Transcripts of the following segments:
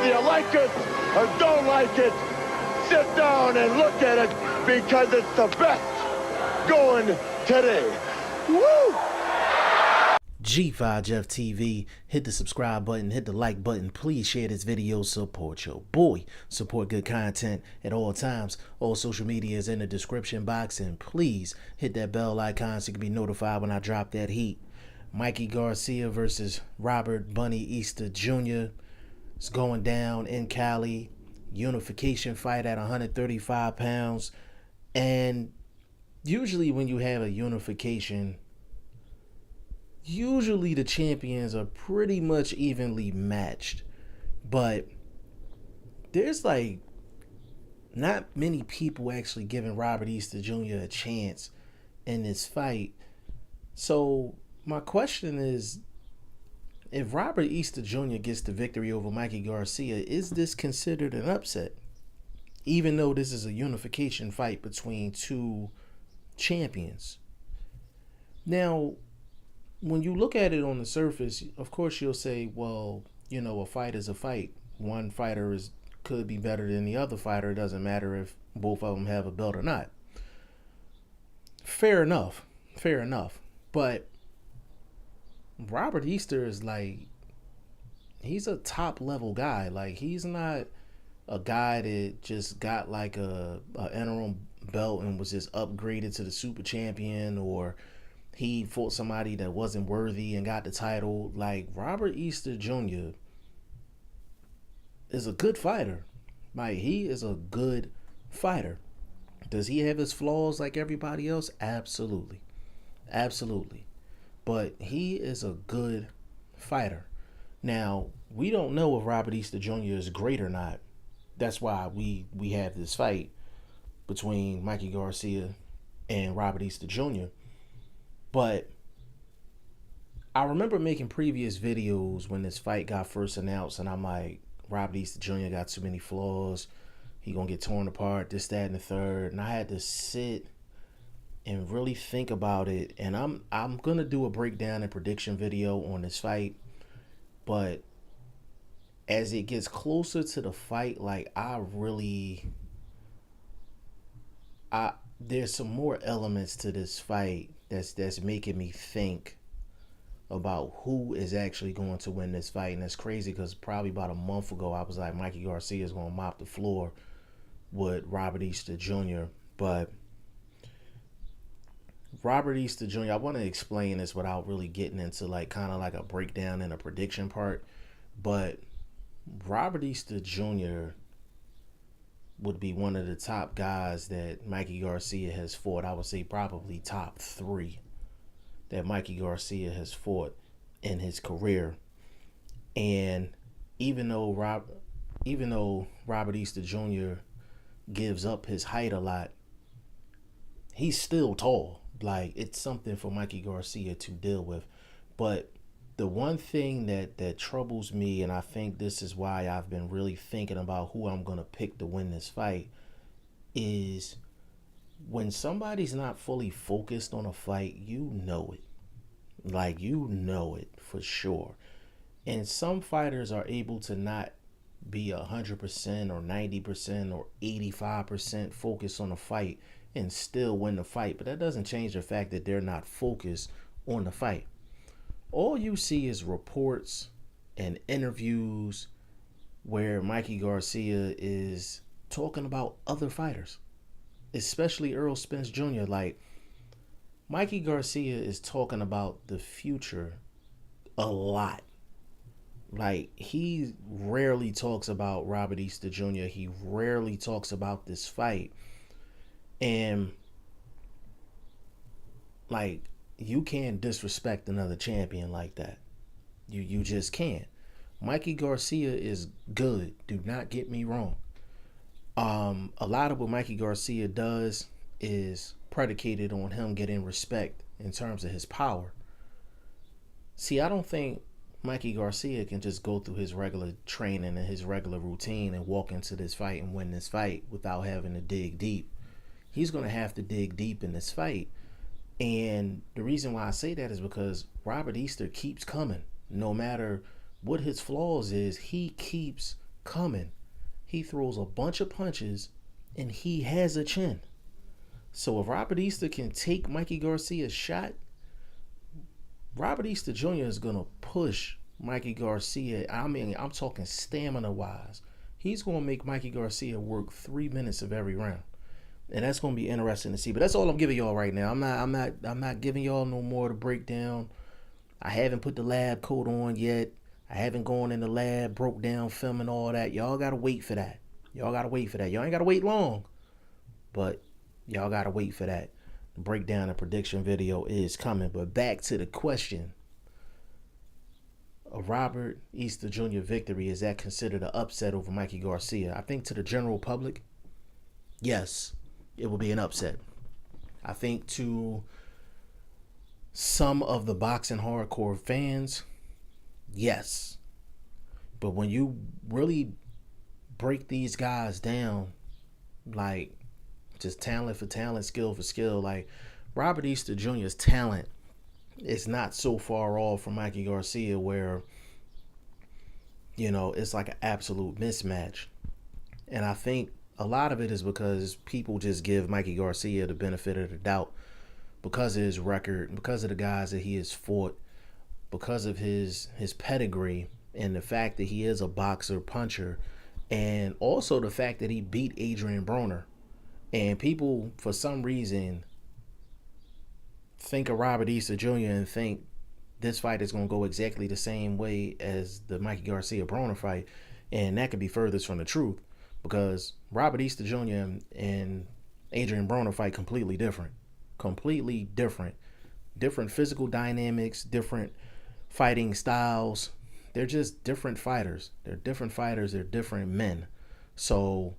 Whether you like it or don't like it, sit down and look at it because it's the best going today. Woo! G5 Jeff TV, hit the subscribe button, hit the like button, please share this video, support your boy, support good content at all times. All social media is in the description box, and please hit that bell icon so you can be notified when I drop that heat. Mikey Garcia versus Robert Bunny Easter Jr. is going down in Cali. Unification fight at 135 pounds. And usually when you have a unification, usually the champions are pretty much evenly matched. But there's like not many people actually giving Robert Easter Jr. a chance in this fight. So my question is, if Robert Easter Jr. gets the victory over Mikey Garcia, is this considered an upset? Even though this is a unification fight between two champions. Now, when you look at it on the surface, of course you'll say, well, you know, a fight is a fight. One fighter could be better than the other fighter. It doesn't matter if both of them have a belt or not. Fair enough. Fair enough. But Robert Easter is like, he's a top level guy. Like, he's not a guy that just got like a interim belt and was just upgraded to the super champion, or he fought somebody that wasn't worthy and got the title. Like, Robert Easter Jr. is a good fighter. Like, he is a good fighter. Does he have his flaws like everybody else? Absolutely. Absolutely. But he is a good fighter. Now, we don't know if Robert Easter Jr. is great or not. That's why we have this fight between Mikey Garcia and Robert Easter Jr. But I remember making previous videos when this fight got first announced, and I'm like, Robert Easter Jr. got too many flaws. He gonna get torn apart, this, that, and the third. And I had to sit and really think about it. And I'm gonna do a breakdown and prediction video on this fight. But as it gets closer to the fight, like, there's some more elements to this fight that's making me think about who is actually going to win this fight. And that's crazy because probably about a month ago I was like, Mikey Garcia is going to mop the floor with Robert Easter Jr. But Robert Easter Jr., I want to explain this without really getting into like kind of like a breakdown and a prediction part. But Robert Easter Jr. would be one of the top guys that Mikey Garcia has fought. I would say probably top 3 that Mikey Garcia has fought in his career. And even though Robert Easter Jr. gives up his height a lot, he's still tall. Like, it's something for Mikey Garcia to deal with. But the one thing that troubles me, and I think this is why I've been really thinking about who I'm going to pick to win this fight, is when somebody's not fully focused on a fight, you know it. Like, you know it for sure. And some fighters are able to not be 100% or 90% or 85% focused on a fight and still win the fight. But that doesn't change the fact that they're not focused on the fight. All you see is reports and interviews where Mikey Garcia is talking about other fighters, especially Errol Spence Jr. Like, Mikey Garcia is talking about the future a lot. Like, he rarely talks about Robert Easter Jr. He rarely talks about this fight. And, like, you can't disrespect another champion like that. You just can't. Mikey Garcia is good. Do not get me wrong. A lot of what Mikey Garcia does is predicated on him getting respect in terms of his power. See, I don't think Mikey Garcia can just go through his regular training and his regular routine and walk into this fight and win this fight without having to dig deep. He's going to have to dig deep in this fight. And the reason why I say that is because Robert Easter keeps coming. No matter what his flaws is, he keeps coming. He throws a bunch of punches, and he has a chin. So if Robert Easter can take Mikey Garcia's shot, Robert Easter Jr. is going to push Mikey Garcia. I mean, I'm talking stamina-wise. He's going to make Mikey Garcia work 3 minutes of every round. And that's going to be interesting to see. But that's all I'm giving y'all right now. I'm not giving y'all no more to break down. I haven't put the lab coat on yet. I haven't gone in the lab, broke down film and all that. Y'all got to wait for that. Y'all ain't got to wait long. But y'all got to wait for that. The breakdown and prediction video is coming. But back to the question. A Robert Easter Jr. victory, is that considered an upset over Mikey Garcia? I think to the general public, yes, it will be an upset. I think to some of the boxing hardcore fans, yes. But when you really break these guys down, like just talent for talent, skill for skill, like Robert Easter Jr.'s talent is not so far off from Mikey Garcia where, you know, it's like an absolute mismatch. And I think a lot of it is because people just give Mikey Garcia the benefit of the doubt because of his record, because of the guys that he has fought, because of his pedigree, and the fact that he is a boxer puncher, and also the fact that he beat Adrian Broner. And people, for some reason, think of Robert Easter Jr. and think this fight is going to go exactly the same way as the Mikey Garcia Broner fight, and that could be furthest from the truth because Robert Easter Jr. and Adrian Broner fight completely different physical dynamics, different fighting styles. They're just different fighters. They're different men. So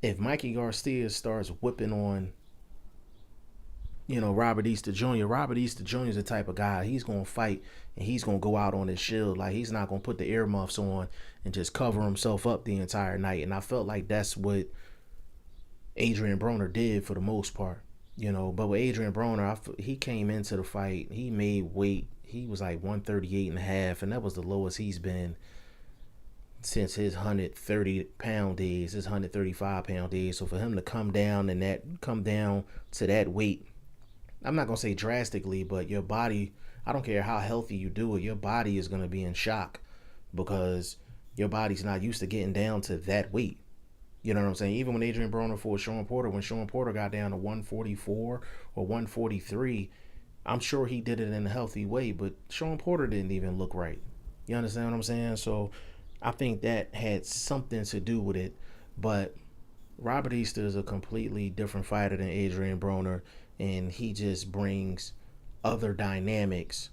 if Mikey Garcia starts whipping on, you know, Robert Easter Jr. is the type of guy, he's going to fight and he's going to go out on his shield. Like, he's not going to put the earmuffs on and just cover himself up the entire night. And I felt like that's what Adrian Broner did for the most part, you know. But with Adrian Broner, he came into the fight, he made weight. He was like 138.5, and that was the lowest he's been since his 130-pound days, his 135-pound days. So for him to come down to that weight, I'm not going to say drastically, but your body, I don't care how healthy you do it, your body is going to be in shock because your body's not used to getting down to that weight. You know what I'm saying? Even when Adrian Broner fought Sean Porter, when Sean Porter got down to 144 or 143, I'm sure he did it in a healthy way, but Sean Porter didn't even look right. You understand what I'm saying? So I think that had something to do with it. But Robert Easter is a completely different fighter than Adrian Broner, and he just brings other dynamics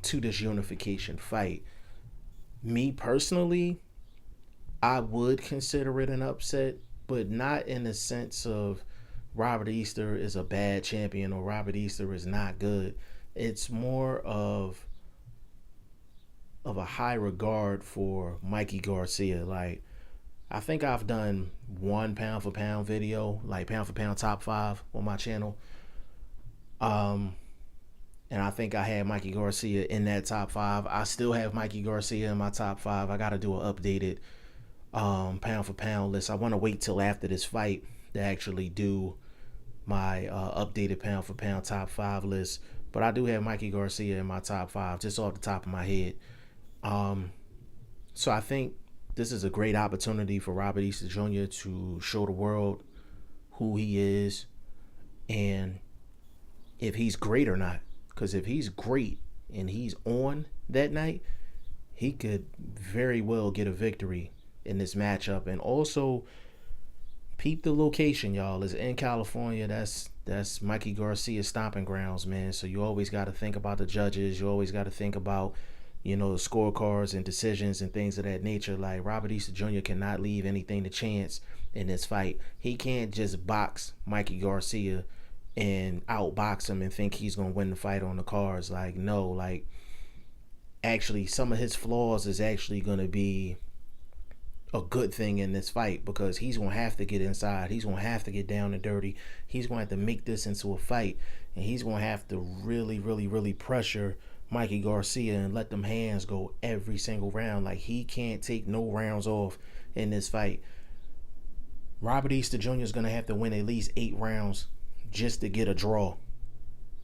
to this unification fight. Me personally, I would consider it an upset, but not in the sense of Robert Easter is a bad champion or Robert Easter is not good. It's more of a high regard for Mikey Garcia. Like, I think I've done one pound for pound video, like pound for pound top 5 on my channel. And I think I had Mikey Garcia in that top 5. I still have Mikey Garcia in my top 5. I got to do an updated pound for pound list. I want to wait till after this fight to actually do my updated pound for pound top 5 list. But I do have Mikey Garcia in my top 5 just off the top of my head. So I think this is a great opportunity for Robert Easter Jr. to show the world who he is and if he's great or not. Because if he's great and he's on that night, he could very well get a victory in this matchup. And also, peep the location, y'all. It's in California. That's Mikey Garcia's stomping grounds, man. So you always got to think about the judges. You always got to think about, you know, the scorecards and decisions and things of that nature. Like, Robert Easter Jr. cannot leave anything to chance in this fight. He can't just box Mikey Garcia and outbox him and think he's going to win the fight on the cards. Like, no. Like, actually, some of his flaws is actually going to be a good thing in this fight because he's going to have to get inside. He's going to have to get down and dirty. He's going to have to make this into a fight, and he's going to have to really, really, really pressure Mikey Garcia and let them hands go every single round. Like, he can't take no rounds off in this fight. Robert Easter Jr. is going to have to win at least 8 rounds just to get a draw.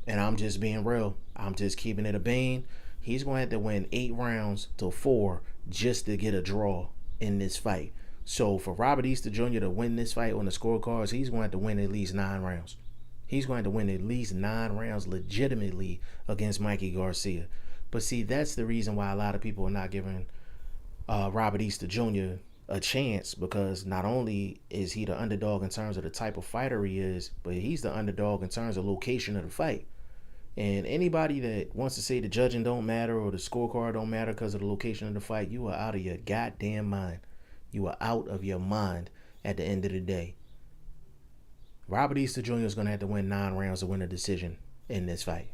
And I'm just being real. I'm just keeping it a bean. He's going to have to win 8 rounds to 4 just to get a draw in this fight. So for Robert Easter Jr. to win this fight on the scorecards, he's going to have to win at least 9 rounds. He's going to win at least 9 rounds legitimately against Mikey Garcia. But see, that's the reason why a lot of people are not giving Robert Easter Jr. a chance, because not only is he the underdog in terms of the type of fighter he is, but he's the underdog in terms of location of the fight. And anybody that wants to say the judging don't matter or the scorecard don't matter because of the location of the fight, you are out of your goddamn mind. You are out of your mind at the end of the day. Robert Easter Jr. is going to have to win 9 rounds to win a decision in this fight.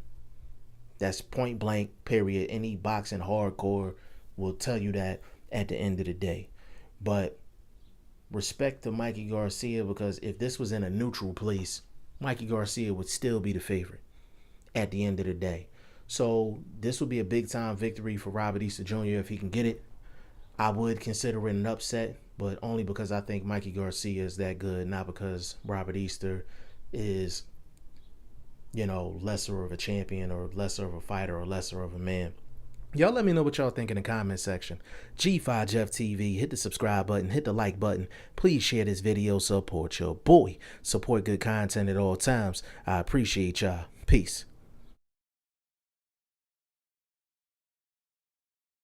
That's point blank, period. Any boxing hardcore will tell you that at the end of the day. But respect to Mikey Garcia, because if this was in a neutral place, Mikey Garcia would still be the favorite at the end of the day. So this would be a big time victory for Robert Easter Jr. if he can get it. I would consider it an upset, but only because I think Mikey Garcia is that good, not because Robert Easter is, lesser of a champion or lesser of a fighter or lesser of a man. Y'all let me know what y'all think in the comment section. G5 Jeff TV, hit the subscribe button, hit the like button. Please share this video, support your boy. Support good content at all times. I appreciate y'all. Peace.